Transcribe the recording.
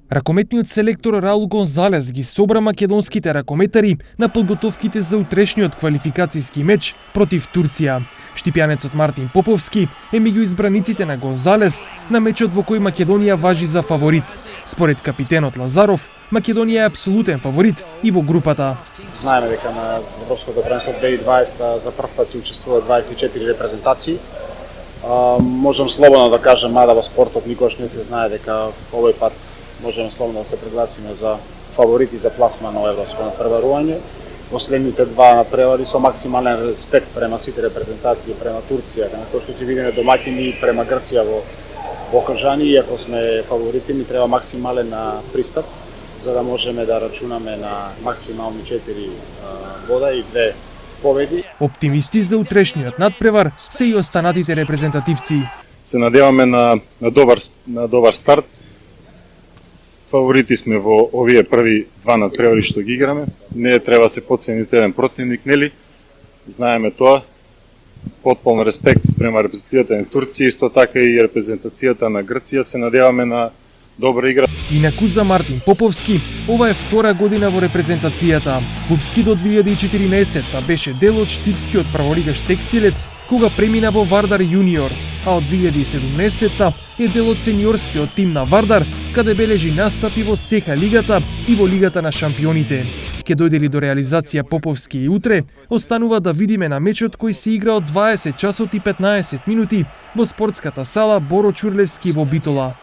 Ракометниот селектор Раул Гонзалес ги собра македонските ракометари на подготовките за утрешниот квалификацијски меч против Турција. Штипјанецот Мартин Поповски е меѓу избраниците на Гонзалес на мечот во кој Македонија важи за фаворит. Според капитенот Лазаров, Македонија е апсолутен фаворит и во групата. Знаеме дека на Европското првенство 2020 за прв пат учествува 24 репрезентации. Можам слободно да кажам, мада во спортот никогаш не се знае, дека овој пат можеме слободно да се пригласиме за фаворити за пласман на европско надпреварување. Последните два надпревари со максимален респект према сите репрезентации, према Турција, на кој што ќе видиме домаќини, према Грција во Кажани, иако сме фаворити, ни треба максимален пристап за да можеме да рачунаме на максимални 4 бода и 2 победи. Оптимисти за утрешниот надпревар се и останатите репрезентативци. Се надеваме на добар старт. Фаворити сме во овие први два надпревари што ги играме. Не треба се потцени еден противник, нели? Знаеме тоа. Потполн респект спрема репрезентацијата на Турција, исто така и репрезентацијата на Грција. Се надеваме на добра игра. Инаку за Мартин Поповски, ова е втора година во репрезентацијата. Клупски до 2014 беше дел од штипскиот прворигаш Текстилец, кога премина во Вардар јуниор, а од 2017 е дел од сениорскиот тим на Вардар, каде бележи настапи во СЕХА лигата и во Лигата на шампионите. Ке дојде ли до реализација Поповски и утре, останува да видиме на мечот кој се игра од 20 часот и 15 минути во спортската сала Боро Чурлевски во Битола.